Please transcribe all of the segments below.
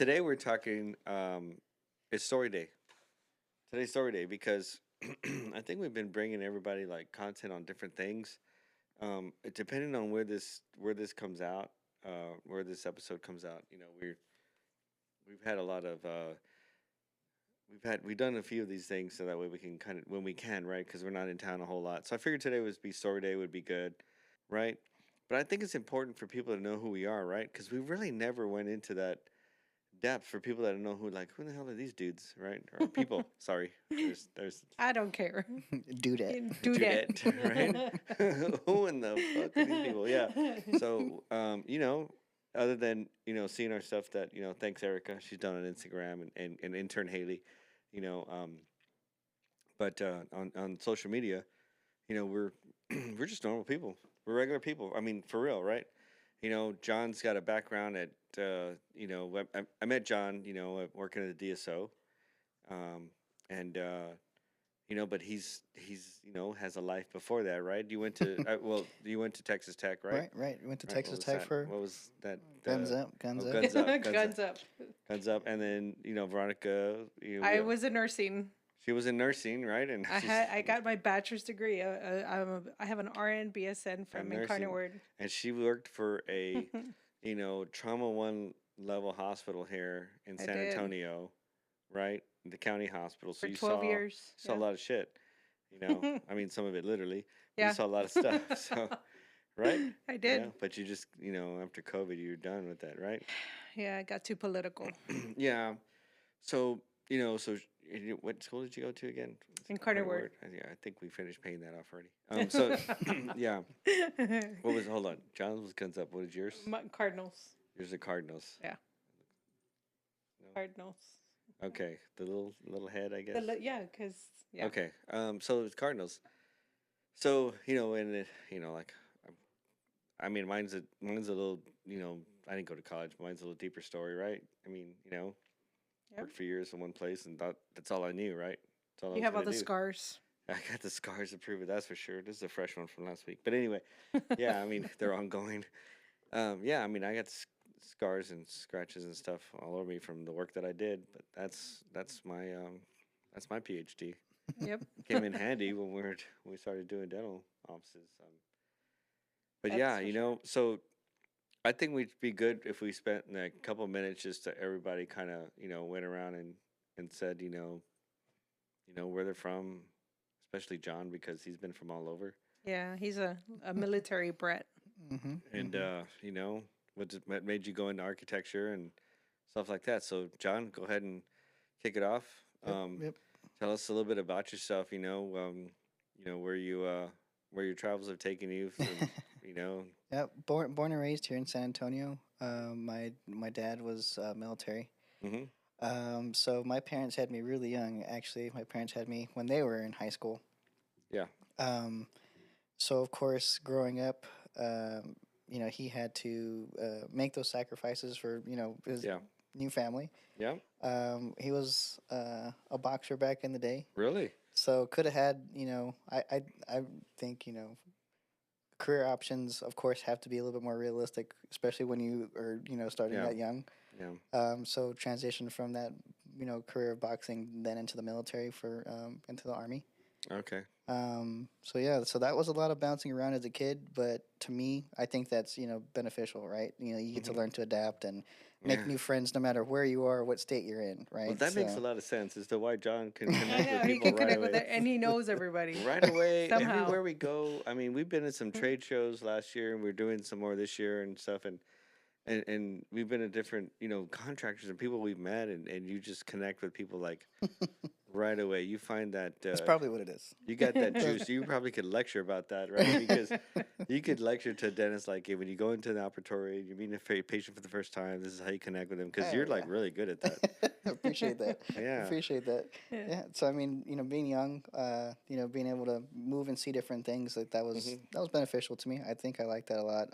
today we're talking. It's story day. Today's story day because I think we've been bringing everybody like content on different things. Depending on where this comes out, where this episode comes out, we've had a lot of we've done a few of these things so that way we can kind of when we can, right? Because we're not in town a whole lot. So I figured today would be story day would be good, right? But I think it's important for people to know who we are, right? Because we really never went into that depth for people that don't know who the hell are these dudes, right? Or people. Sorry, there's I don't care. Do that. Do that. Dudette, right? Who in the fuck are these people? Yeah. So, other than seeing our stuff that thanks Erica, she's done on Instagram and intern Haley, you know, um, but on social media, we're we're just normal people. We're regular people. I mean, for real, right? John's got a background at I met John, working at the DSO, um, and but he's has a life before that, right? You went to you went to Texas Tech, right? Right. We went to Right. What Texas was Tech that? for What was that? guns up, guns Oh, up. guns up, guns up, Guns up. guns up, and then Veronica, I was in nursing. she was in nursing, right? And I got my bachelor's degree. I have an RN BSN from nursing, Incarnate Word. and she worked for a trauma one level hospital here in I San did. Antonio, right? The county hospital. So For you 12 saw years. saw a lot of shit. I mean, some of it literally. You Yeah. saw a lot of stuff. So, right? I did. But you just, after COVID, you're done with that, right? Yeah, I got too political. Yeah. So, what school did you go to again? Incarnate Word. Yeah, I think we finished paying that off already. Yeah. Hold on. John's was guns up. What is yours? Cardinals. Yours are Cardinals. Yeah. No? Cardinals. Okay. The little head, I guess. Yeah, because, yeah. Okay. So it's Cardinals. So, and like, I mean, mine's a little, I didn't go to college. Mine's a little deeper story, right? I mean, Yep. worked for years in one place, and that's all I knew, right? That's all I You was have all gonna the do. scars. I got the scars to prove it. That's for sure. This is a fresh one from last week. But anyway, yeah, I mean, they're ongoing. Yeah, I mean, I got scars and scratches and stuff all over me from the work that I did. But that's my PhD. Yep. Came in handy when we started doing dental offices. But That's yeah, for sure. so I think we'd be good if we spent a couple minutes just to everybody kind of went around and said where they're from, especially John because he's been from all over. Yeah, he's a military brat. Mm-hmm. And what made you go into architecture and stuff like that. So John, go ahead and kick it off. Yep. Tell us a little bit about yourself. Where your travels have taken you. From, you know. Yep. Born and raised here in San Antonio. My dad was military. Mm-hmm. So my parents had me really young. Actually, my parents had me when they were in high school. Yeah. So of course, growing up, he had to make those sacrifices for his Yeah. new family. Yeah. He was a boxer back in the day, Really. so could have had I think career options of course have to be a little bit more realistic, especially when you are starting Yeah. that young. Yeah. So transition from that career of boxing then into the military for into the army. Okay. So yeah, so that was a lot of bouncing around as a kid, but to me, I think that's beneficial, right? You get to Mhm. learn to adapt and make Yeah. new friends no matter where you are, what state you're in, right? Well, that makes a So lot of sense as to why John can I connect know with he people can right connect with away. it, and he knows everybody. Right away, Somehow. everywhere we go. I mean, we've been in some trade shows last year, and we're doing some more this year and stuff. And we've been at different, contractors and people we've met, and you just connect with people like right away. You find that that's probably what it is. you got that juice. You probably could lecture about that, right? Because you could lecture to a dentist like, hey, when you go into the operatory, you meet a patient for the first time. This is how you connect with them because Oh, you're like yeah. really good at that. Appreciate that. Yeah. Appreciate that. Yeah. So I mean, being young, being able to move and see different things, like that was Hmm. beneficial to me. I think I liked that a lot.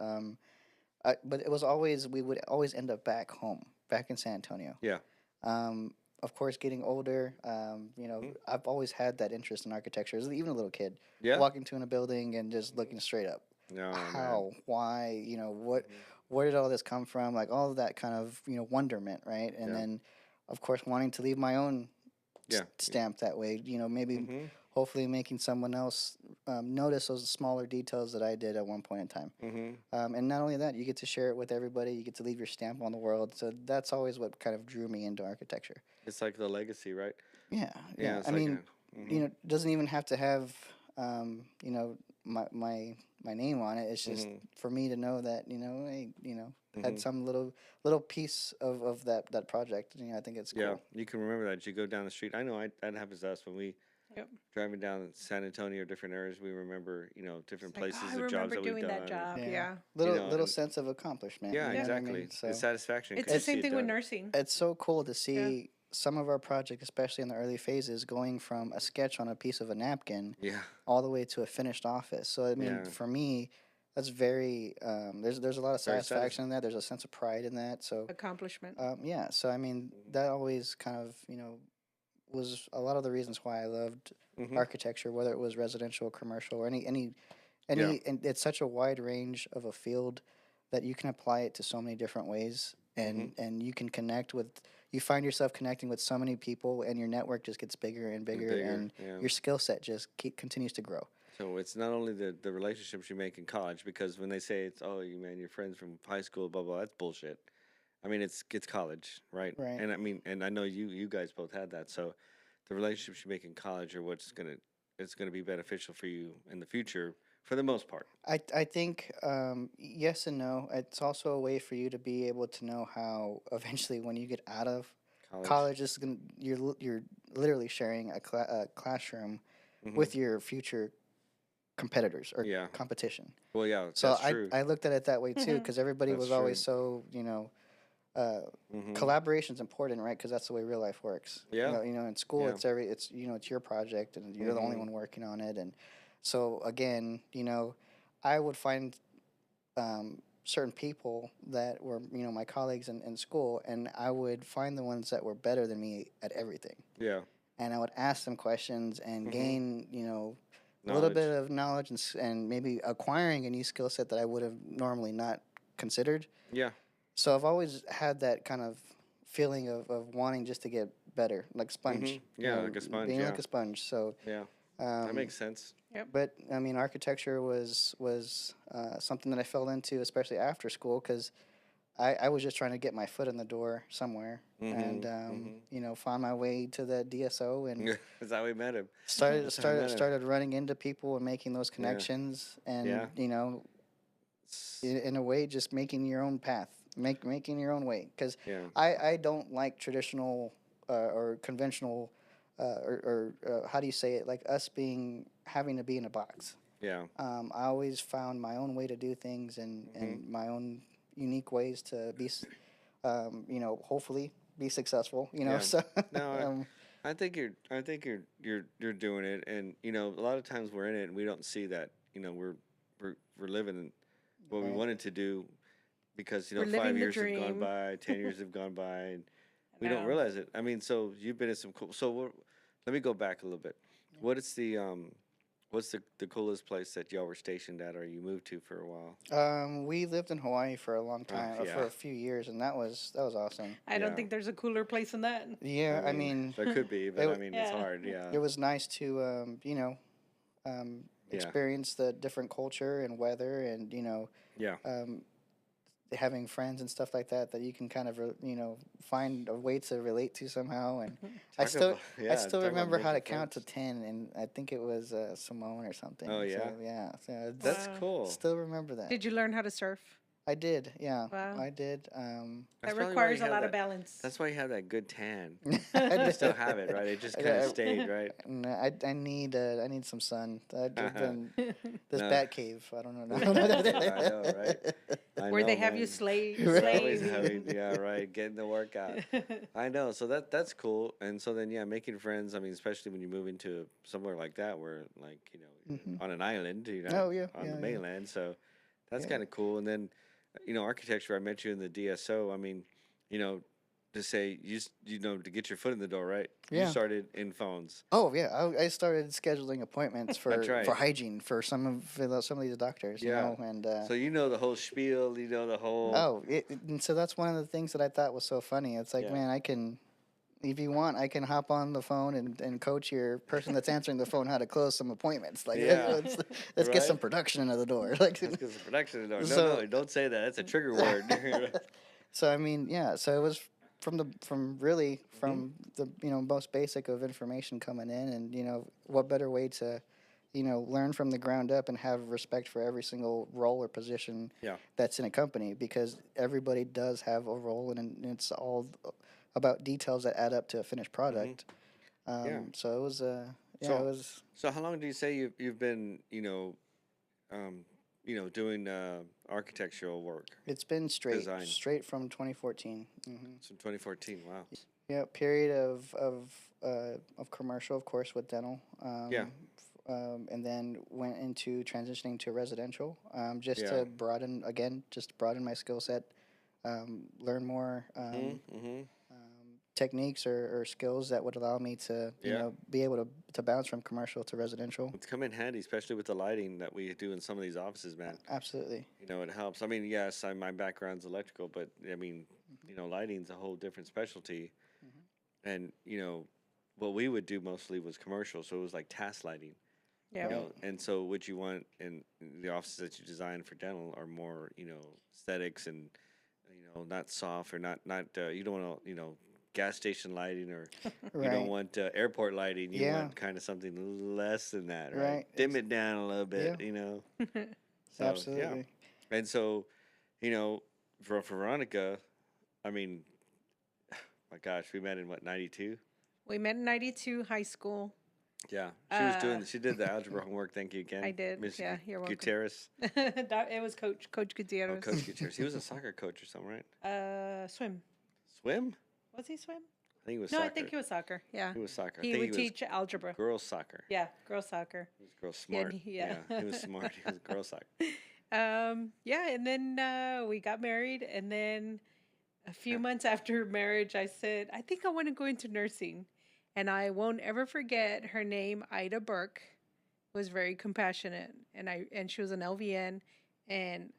But it was we would always end up back home, back in San Antonio. Yeah. Of course, getting older, Mhm. I've always had that interest in architecture. As even a little kid, Yeah. walking into a building and just looking straight up. No, man. How? Why? What? Mhm. where did all this come from? Like all of that kind of wonderment, right? And Yeah. then, of course, wanting to leave my own Yeah. stamp that way. Maybe Mm-hmm. hopefully making someone else notice those smaller details that I did at one point in time. Mm-hmm. And not only that, you get to share it with everybody. You get to leave your stamp on the world. So that's always what kind of drew me into architecture. It's like the legacy, right? Yeah, Yeah. yeah. It's I like mean, a. Mm-hmm. it doesn't even have to have, my name on it. It's just Mm-hmm. for me to know that hey, had Mm-hmm. some little piece of that project. I think it's Yeah, cool. you can remember that. You go down the street. I know that happens to us when we Yep. driving down San Antonio, different areas. We remember, different It's like, oh, places I or jobs remember that we've doing that done, and job. Yeah, Yeah. little and sense of accomplishment. yeah, You know Yep. what I mean? exactly. It's So satisfaction It's because the you see same it thing with done. nursing. it's so cool to Yeah. see some of our projects, especially in the early phases, going from a sketch on a piece of a napkin Yeah, all the way to a finished office. So I mean, yeah, for me, that's very there's a lot of very satisfaction in that. There's a sense of pride in that. So Accomplishment. yeah, so I mean, that always kind of was a lot of the reasons why I loved mm-hmm. architecture, whether it was residential, commercial, or Yeah, and it's such a wide range of a field that you can apply it to so many different ways, mm-hmm. and you can connect with. You find yourself connecting with so many people, and your network just gets bigger and And bigger, bigger. and Yeah. your skill set just continues to grow. So it's not only the relationships you make in college, because when they say it's, oh, you man, your friends from high school, blah blah, that's bullshit. I mean, it's college, right? Right. And I mean, and I know you guys both had that. So the relationships you make in college are what's gonna be beneficial for you in the future, for the most part. I think yes and no. It's also a way for you to be able to know how eventually when you get out of College. college, you're literally sharing a classroom Hmm. with your future competitors or Yeah. competition. Well, yeah, So that's true. I looked at it that way too because everybody That's was always true. so uh, Hmm. collaboration's important, right? Because that's the way real life works. Yeah. In school, Yeah. it's your project and you're the only Hmm. one working on it, and so again, I would find certain people that were my colleagues in school, and I would find the ones that were better than me at everything, Yeah. and I would ask them questions and Hmm. gain a little Knowledge. bit of knowledge and maybe acquiring a new skill set that I would have normally not considered. Yeah. So I've always had that kind of feeling of wanting just to get better, like Hmm. sponge, Yeah, like a sponge. being Yeah. like a sponge. So, Yeah. That um, makes sense. Yep. but I mean, architecture was something that I fell into, especially after school, because I was just trying to get my foot in the door somewhere, Hmm. and find my way to the DSO and That's how we met him. started That's how I started met him. started running into people and making those Yeah. connections, Yeah. and in a way just making your own path, making your own way, because Yeah. I don't like traditional or conventional or how do you say it, like us being having to be in a box. Yeah. I always found my own way to do things Hmm. and my own unique ways to be hopefully be successful, Yeah. so No, um, I think you're doing it, and a lot of times we're in it and we don't see that we're living in what we right. wanted to do, because We're 5 living the years have gone dream. by, 10 years have gone by, and we don't No. realize it. I mean, so you've been in some cool. So let me go back a little bit. What is what's the coolest place that y'all were stationed at or you moved to for a while? We lived in Hawaii for a long Oh time, yeah, for a few years, and that was awesome. I don't yeah. think there's a cooler place than that. Yeah, I mean, there could be, but I it mean, it's Yeah. hard. Yeah, it was nice to um, yeah, experience the different culture and weather, and yeah. um, having friends and stuff like that you can kind of find a way to relate to somehow. And I Talk still about I yeah. still Talk about remember how to making count to friends. 10, and I think it was Simone or something. Oh So yeah, yeah, so that's Wow. cool. still remember that. Did you learn how to surf? I did, yeah, Wow. I did. That's That probably why requires you a have lot of that. balance. That's why you have that good tan. I You did. still have it, right? It just I, kind of I, stayed, right? no, I need some sun. Then this No, bat cave. I don't know. I know, right? I Where know, they have you man. Always having, slave. yeah, right, getting the workout. I know. So that's cool. And so then, yeah, making friends. I mean, especially when you move into somewhere like that, where like you're Hmm. on an island, you're not Oh yeah, on the yeah, yeah, mainland. So that's yeah. kind of cool. And then, architecture. I met you in the DSO. I mean, you know, to say to get your foot in the door, right? You Yeah. started in phones. Oh yeah, I started scheduling appointments That's for right. hygiene for some of these doctors, Yeah. and So you know the whole spiel. You know the whole. oh, and so that's one of the things that I thought was so funny. It's like, Yeah. man, I can, if you want, I can hop on the phone and coach your person that's answering the phone how to close some appointments. Like, Yeah. let's get some Right. production into the door. Like, Let's get some production in the door. No, so no, don't say that. That's a trigger word. so I mean, yeah. So it was Mhm. from the most basic of information coming in, and what better way to learn from the ground up and have respect for every single role or position Yeah. that's in a company, because everybody does have a role, and it's all about details that add up to a finished Mhm. product. Yeah. So it was yeah, it So, was. so how long do you say you've been um, doing architectural work, It's been design? straight from 2014. So 2014. Wow. Yeah, period of commercial, of course, with dental, Yeah. and then went into transitioning to residential, just Yeah. to broaden my skill set, learn more Mhm. Mhm. techniques or skills that would allow me to Yeah. be able to bounce from commercial to residential. It's come in handy, especially with the lighting that we do in some of these offices, man. Absolutely. It helps. I mean, yes, my background's electrical, but I mean, lighting's a whole different specialty. And what we would do mostly was commercial, so it was like task lighting. Yep. Right. And so what you want in the offices that you design for dental are more aesthetics and not soft or not you don't want gas station lighting, or you don't Right. want airport lighting. You Yeah. want kind of something less than that, right? Right. Dim it down a little Yeah. bit. So yeah. Absolutely. And so you know for Veronica, I mean, my gosh, we met in what, 92? We met in 92 high school. Yeah, Uh, she did the algebra homework. Thank you again, I did. Miss Yeah, you're welcome. Gutierrez. It was Coach Oh, Gutierrez. Coach Gutierrez. He was a soccer coach or something, right? Swim. Swim? Was he swim? I think he was No, soccer. I think he was soccer. Yeah. He was soccer. I He think would he was teach algebra. girls soccer. Yeah, girls soccer. He was girls Yeah, smart. yeah. He was smart. He was girls soccer. Yeah, and then we got married, and then a few Yeah. months after marriage, I said, I think I want to go into nursing. And I won't ever forget her name, Ida Burke, was very compassionate, and she was an LVN, and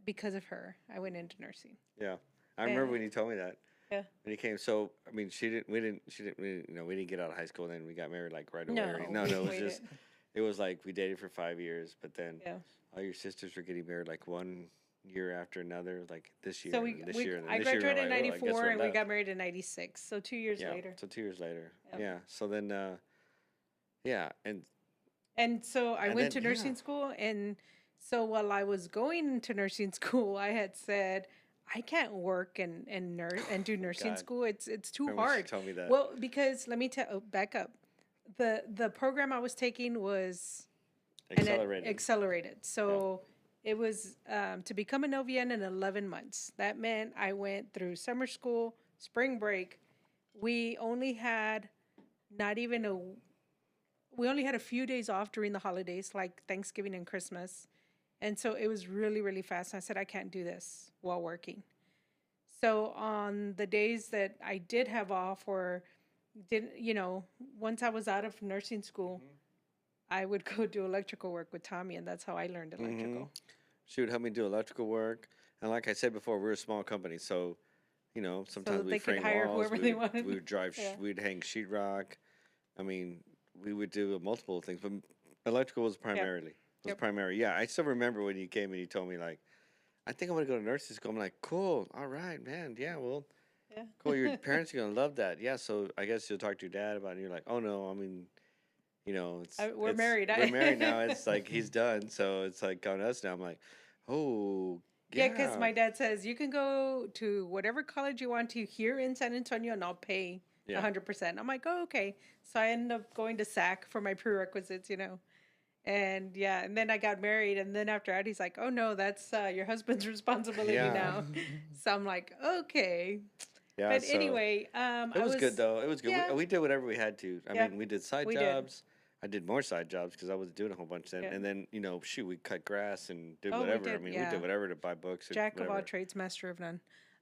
because of her, I went into nursing. Yeah, I remember Yeah. when you told me that. Yeah. When he came, so I mean, we didn't get out of high school, and then we got married like right away. No, Right? No, we it was waited. just, it was like we dated for 5 years, but then Yeah. all your sisters were getting married like one year after another, like this year, So and this year, and then I this year. graduated in Like, oh, I guess 94 we're and we left. got married in 96. So 2 years Yeah, later. so 2 years later. Yep. Yeah, so then, yeah, And so I and went then to nursing school. And so while I was going into nursing school, I had said, I can't work and nurse and do nursing God. school. It's too Remember when she hard. told me that. Well, because let me back up. The program I was taking was Accelerated. accelerated. So it was to become an LVN in 11 months. That meant I went through summer school, spring break. We only had not even a we only had a few days off during the holidays, like Thanksgiving and Christmas. And so it was really, really fast. I said, I can't do this while working. So on the days that I did have off or didn't, once I was out of nursing school, I would go do electrical work with Tommy, and that's how I learned electrical. She would help me do electrical work, and like I said before, we're a small company, so sometimes that we they could frame hire walls, whoever they wanted. we would drive, Yeah. we'd hang sheetrock. I mean, we would do multiple things, but electrical was primarily Yep. primary. Yeah, I still remember when you came and you told me like, I think I'm gonna go to nursing school. I'm like, cool, all right, man, yeah, well, Yeah. cool. Your parents are gonna love that. Yeah, so I guess you'll talk to your dad about it. And you're like, oh no, I mean, We're married. We're married now. It's like he's done, so it's like on us now. I'm like, oh Yeah, because my dad says you can go to whatever college you want to here in San Antonio, and I'll pay Yeah. 100%. I'm like, oh, okay. So I ended up going to SAC for my prerequisites. And yeah, and then I got married, and then after that, he's like, oh no, that's your husband's responsibility Yeah. now. So I'm like, okay. Yeah, But so anyway, it was good though. It was good. Yeah. We did whatever we had to. I Yeah, mean, we did side we did. jobs. I did more side jobs because I was doing a whole bunch then. Yeah. And then shoot, we cut grass and did Oh, we whatever. I did, mean, yeah. we did whatever to buy books. Or Jack of all whatever. trades, master of none.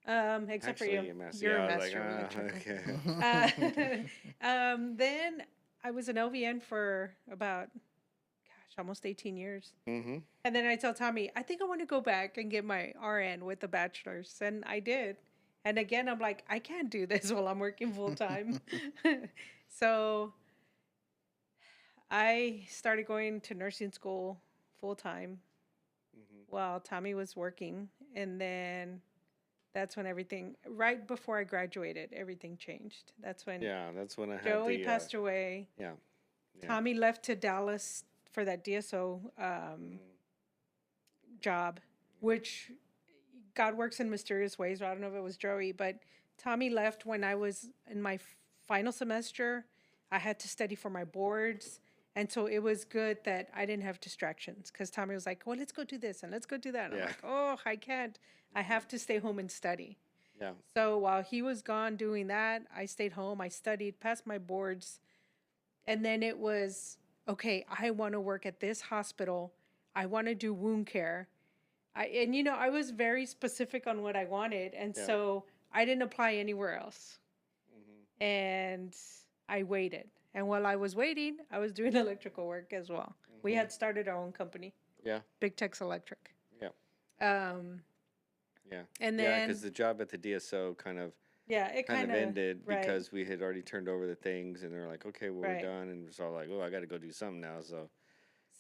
Except for Actually, you. a master. You're Yeah, a I was like, master of electrical. okay. Uh, then I was an LVN for about, gosh, almost 18 years. Mm-hmm. And then I tell Tommy, I think I want to go back and get my RN with the bachelor's. And I did. And again, I'm like, I can't do this while I'm working full time. So I started going to nursing school full time Mm-hmm. while Tommy was working. And then that's when everything, right before I graduated, everything changed. That's when Yeah, that's when I had Joey the passed away. yeah, yeah. Tommy left to Dallas for that DSO Mm. job, which God works in mysterious ways. I don't know if it was Joey, but Tommy left when I was in my final semester. I had to study for my boards. And so it was good that I didn't have distractions because Tommy was like, well, let's go do this and let's go do that. And I'm Yeah. like, oh, I can't. I have to stay home and study. Yeah. So while he was gone doing that, I stayed home. I studied, passed my boards. And then it was, okay, I want to work at this hospital. I want to do wound care. I was very specific on what I wanted, and Yeah. so I didn't apply anywhere else. Mm-hmm. And I waited. And while I was waiting, I was doing electrical work as well. We Mm-hmm. had started our own company, Yeah. Big Tex Electric. Yeah. Um, Yeah. and Yeah, then because the job at the DSO yeah, it kind of ended right, because we had already turned over the things, and they're like, okay, well, we're right. done, and it's all like, oh, I got to go do something now, so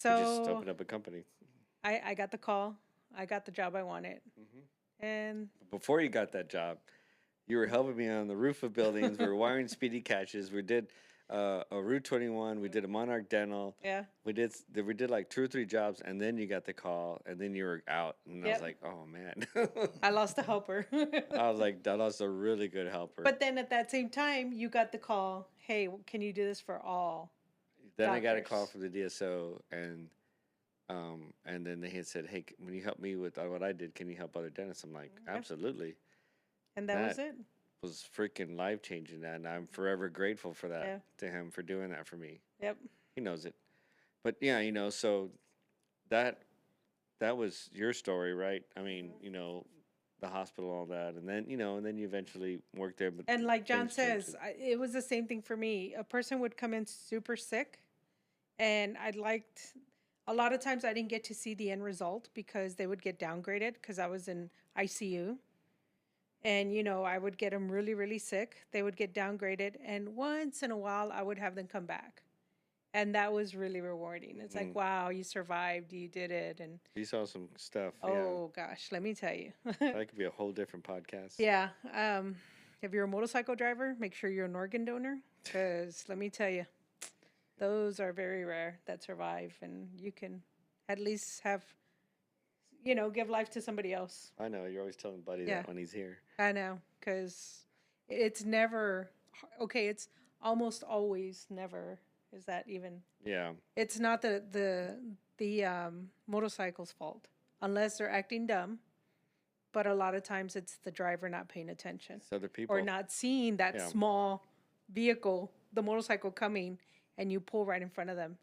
we just So opened up a company. I got the call. I got the job I wanted, Mm-hmm. and Before you got that job, you were helping me on the roof of buildings. We were wiring speedy catches. We did a Route 21. We did a Monarch Dental. yeah, We did like 2 or 3 jobs, and then you got the call, and then you were out, and I was yep. like, oh man. I lost a helper. I was like, that was a really good helper. But then at that same time, you got the call, hey, can you do this for all Then I got a call doctors? from the DSO, and then they had said, hey, when you help me with what I did, can you help other dentists? I'm like, Yep. absolutely. And that was That it. was freaking life changing, and I'm forever grateful for that Yeah. to him for doing that for me. Yep. He knows it. But yeah, so that that was your story, right? I mean, the hospital, all that, and then and then you eventually worked there. But And like John things changed. says, it was the same thing for me. A person would come in super sick, and a lot of times I didn't get to see the end result because they would get downgraded because I was in ICU. And, I would get them really, really sick. They would get downgraded. And once in a while, I would have them come back. And that was really rewarding. It's like, Mhm. wow, you survived, you did it. And You saw some stuff. oh gosh, let me tell you. Yeah, that could be a whole different podcast. Yeah. If you're a motorcycle driver, make sure you're an organ donor because let me tell you, those are very rare that survive, and you can at least have, give life to somebody else. I know you're always telling Buddy Yeah. that when he's here. I know because it's never okay. It's almost always never. Is that even? Yeah. It's not the motorcycle's fault unless they're acting dumb. But a lot of times it's the driver not paying attention It's other people. or not seeing that Yeah. small vehicle, the motorcycle coming, and you pull right in front of them.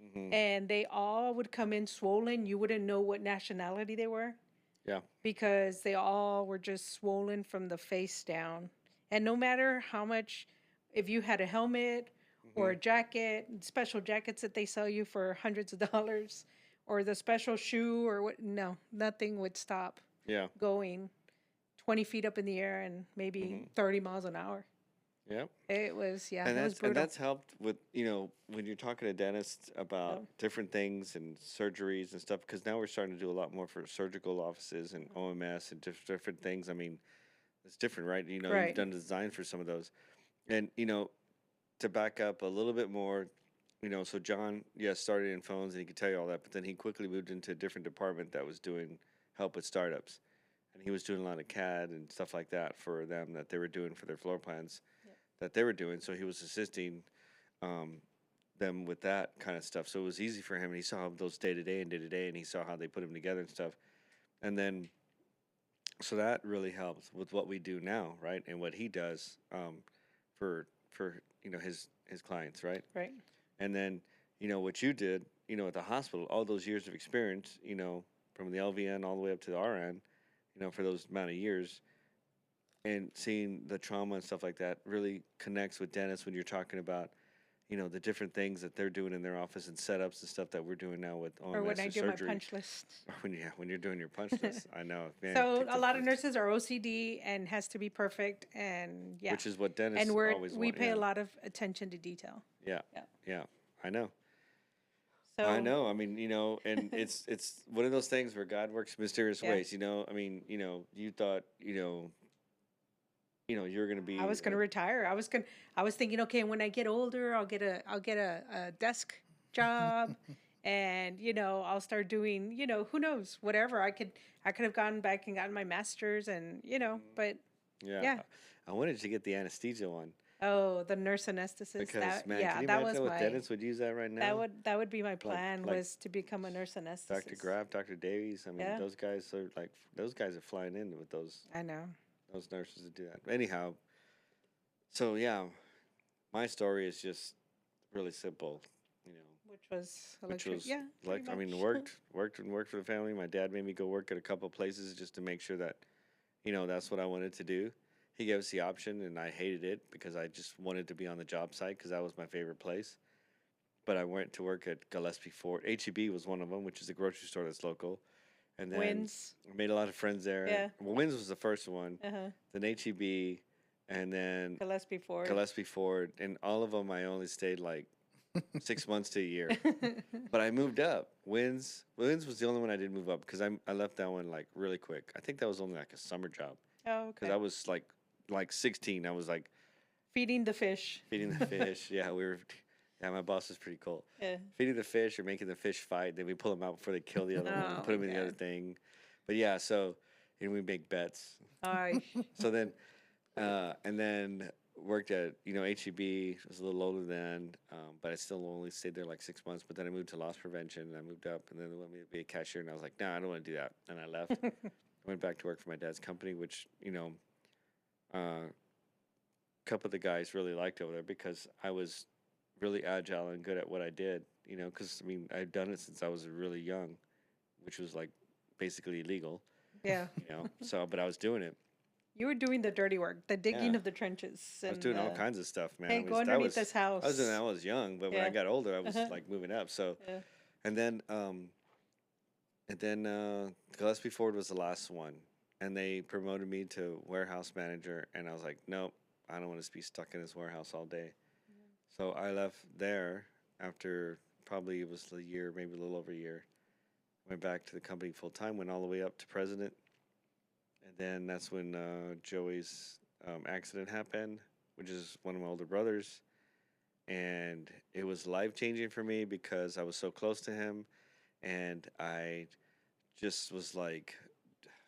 Mhm. And they all would come in swollen. You wouldn't know what nationality they were Yeah. because they all were just swollen from the face down. And no matter how much, if you had a helmet or a jacket, special jackets that they sell you for hundreds of dollars, or the special shoe or what, no, nothing would stop Yeah. going 20 feet up in the air and maybe 30 miles an hour. Yeah. It was, yeah, And it was brutal. that's helped with when you're talking to dentists about Yeah. different things and surgeries and stuff, because now we're starting to do a lot more for surgical offices and OMS and different things. I mean, it's different, right? You've Right. done design for some of those, and to back up a little bit more, so John, yes, started in phones and he could tell you all that, but then he quickly moved into a different department that was doing help with startups, and he was doing a lot of CAD and stuff like that for them that they were doing for their floor plans that they were doing. So he was assisting um, them with that kind of stuff. So it was easy for him, and he saw those day to day, and he saw how they put them together and stuff. And then, so that really helps with what we do now, right? And what he does for his clients, right? Right. And then what you did, at the hospital, all those years of experience, from the LVN all the way up to the RN, for those amount of years, and seeing the trauma and stuff like that really connects with Dennis when you're talking about, the different things that they're doing in their office and setups and stuff that we're doing now with Or when OMS I or do my surgery. punch list. Or when you're doing your punch list. I know, man, So picked a up lot of this, nurses are OCD and has to be perfect, and yeah, which is what Dennis and always we wanted. pay Yeah, a lot of attention to detail. yeah, Yeah. yeah. I know. I So know. I mean, and it's one of those things where God works mysterious yeah, ways. I mean, you thought, you were gonna I be, was gonna retire. I was thinking, okay, when I get older, I'll get a desk job, and I'll start doing, who knows, whatever. I could have gone back and gotten my master's, and but yeah. yeah. I wanted to get the anesthesia one Oh, the nurse anesthetist. because, That man, can yeah, you that imagine was what my Dennis would use that right now? that would be my Like, plan, like was to become a nurse Dr. anesthetist. Graff, Dr. Davies. I mean, Yeah, those guys are flying in with I know. those nurses to do that. Anyhow, so yeah, my story is just really simple, you know, Which was which electric. was Yeah, pretty like, I mean, much. worked for the family. My dad made me go work at a couple places just to make sure that, that's what I wanted to do. He gave us the option, and I hated it because I just wanted to be on the job site because that was my favorite place. But I went to work at Gillespie Ford. HEB was one of them, which is a grocery store that's local. And then Wins. I made a lot of friends there. Yeah. Well, Wins was the first one, Uh huh. then HEB, and then Gillespie Ford. Gillespie Ford. And all of them, I only stayed like 6 months to a year. But I moved up. Wins was the only one I didn't move up because I left that one like really quick. I think that was only like a summer job Oh, because okay. I was like 16. I was like Feeding the fish. feeding the fish. Yeah, we were. Yeah, my boss was pretty cool. Yeah. Feeding the fish or making the fish fight. Then we pull them out before they kill the other one and Oh put my them in the other God. thing. But yeah, so and we make bets. I. So then, and then worked at HEB. Was a little older then, but I still only stayed there like 6 months. But then I moved to loss prevention and I moved up, and then they wanted me to be a cashier, and I was like, nah, I don't want to do that, and I left. Went back to work for my dad's company, which a couple of the guys really liked over there because I was really agile and good at what I did. Because I mean I'd done it since I was really young, which was like basically illegal. Yeah. So but I was doing it. You were doing the dirty work, the digging Yeah. of the trenches, I was and doing all kinds of stuff, man. hey, go underneath this house. I was doing that when I was young, but when I Yeah. got older, I was Uh-huh. like moving up. So, Yeah. and then, Gillespie Ford was the last one, and they promoted me to warehouse manager, and I was like, nope, I don't want to be stuck in this warehouse all day. So I left there after probably it was a year, maybe a little over a year. Went back to the company full time, went all the way up to president, and then that's when Joey's accident happened, which is one of my older brothers. And it was life changing for me because I was so close to him. And I just was like,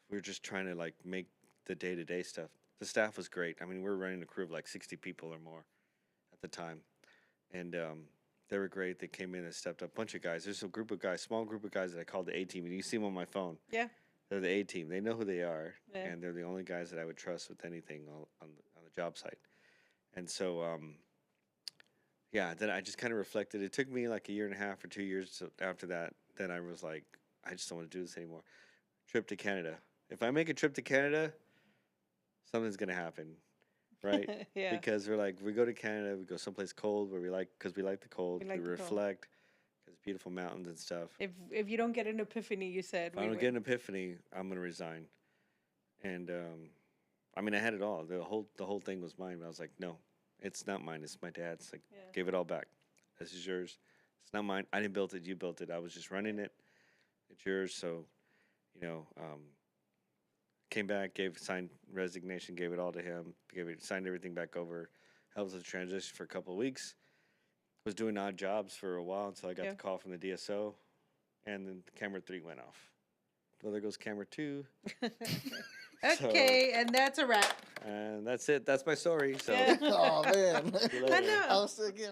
we were just trying to like make the day to day stuff. The staff was great. I mean, we were running a crew of like 60 people or more at the time. And they were great. They came in and stepped up. A bunch of guys. There's a group of guys, small group of guys that I called the A team. And you see them on my phone. Yeah. They're the A team. They know who they are, Yeah. and they're the only guys that I would trust with anything on the job site. And so, yeah, then I just kind of reflected. It took me like a year and a half or 2 years after that. Then I was like, I just don't want to do this anymore. Trip to Canada. If I make a trip to Canada, something's gonna happen, right? Yeah. Because we're like, we go to Canada, we go someplace cold where because we like the cold. We We, like the cold. reflect because beautiful mountains and stuff. If you don't get an epiphany, you said If I don't get an epiphany, I'm gonna resign. And I mean, I had it all. The whole thing was mine. But I was like, no, it's not mine. It's my dad's. Like, Yeah. give it all back. This is yours. It's not mine. I didn't build it. You built it. I was just running it. It's yours. So, came back, signed resignation, gave it all to him. Signed everything back over. Helped with the transition for a couple of weeks. Was doing odd jobs for a while until I got Yeah. the call from the DSO, and then camera 3 went off. Well, there goes camera 2. Okay, and that's a wrap. And that's it. That's my story. So Yeah. Oh man. see you I later. know. I was thinking,